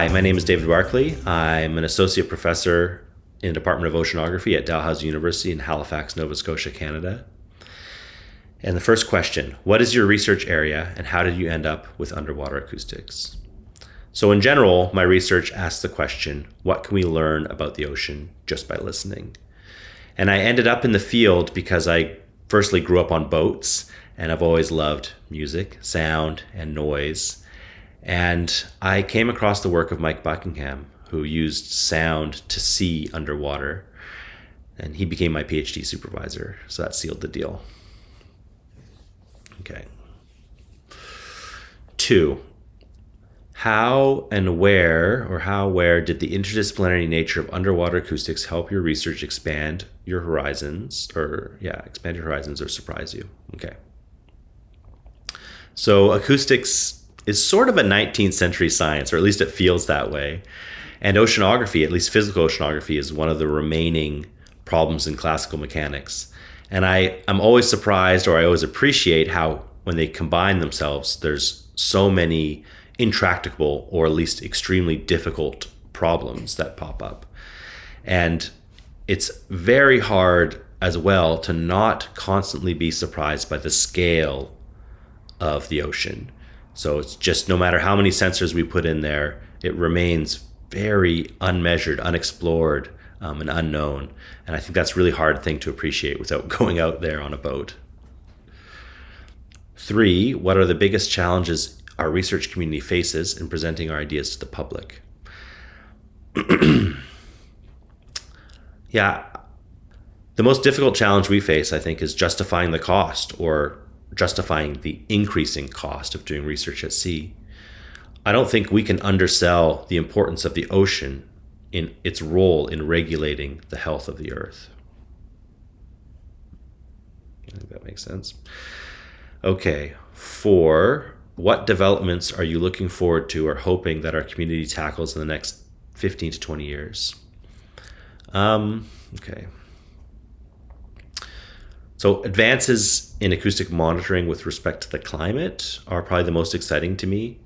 Hi, my name is David Barclay. I'm an associate professor in the Department of Oceanography at Dalhousie University in Halifax, Nova Scotia, Canada. And the first question, what is your research area and how did you end up with underwater acoustics? So in general, my research asks the question, what can we learn about the ocean just by listening? And I ended up in the field because I firstly grew up on boats and I've always loved music, sound, and noise. And I came across the work of Mike Buckingham, who used sound to see underwater. And he became my PhD supervisor, so that sealed the deal. Okay. 2. How and where did the interdisciplinary nature of underwater acoustics help your research expand your horizons or surprise you? Okay. So acoustics is sort of a 19th century science, or at least it feels that way. And oceanography, at least physical oceanography, is one of the remaining problems in classical mechanics. And I'm always surprised, or I always appreciate how when they combine themselves, there's so many intractable or at least extremely difficult problems that pop up. And it's very hard as well to not constantly be surprised by the scale of the ocean. So it's just no matter how many sensors we put in there, it remains very unmeasured, unexplored, and unknown. And I think that's a really hard thing to appreciate without going out there on a boat. 3, what are the biggest challenges our research community faces in presenting our ideas to the public? Yeah, the most difficult challenge we face, I think, is justifying the cost or justifying the increasing cost of doing research at sea. I don't think we can undersell the importance of the ocean in its role in regulating the health of the earth. I think that makes sense. Okay, 4, what developments are you looking forward to or hoping that our community tackles in the next 15 to 20 years? Okay. So advances in acoustic monitoring with respect to the climate are probably the most exciting to me.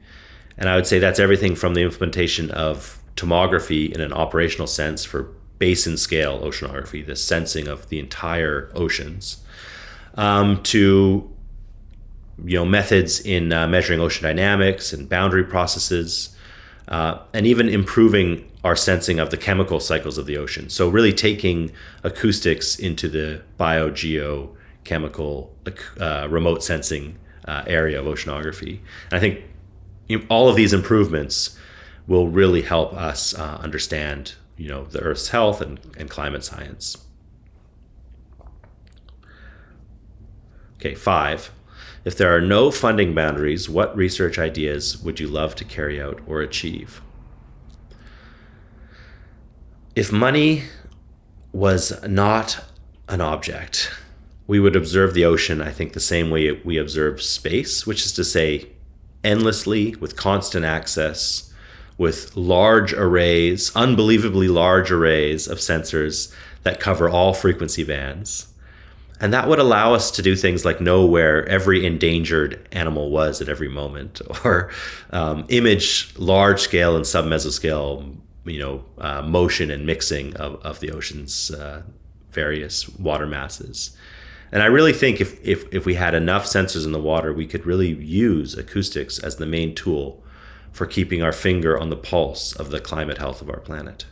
And I would say that's everything from the implementation of tomography in an operational sense for basin scale oceanography, the sensing of the entire oceans, to methods in measuring ocean dynamics and boundary processes, and even improving our sensing of the chemical cycles of the ocean. So really taking acoustics into the biogeochemical remote sensing area of oceanography. And I think all of these improvements will really help us understand the Earth's health and climate science. Okay, 5. If there are no funding boundaries, what research ideas would you love to carry out or achieve? If money was not an object, we would observe the ocean, I think, the same way we observe space, which is to say, endlessly, with constant access, with large arrays, unbelievably large arrays of sensors that cover all frequency bands. And that would allow us to do things like know where every endangered animal was at every moment, or image large scale and sub-mesoscale motion and mixing of the ocean's various water masses. And I really think if we had enough sensors in the water, we could really use acoustics as the main tool for keeping our finger on the pulse of the climate health of our planet.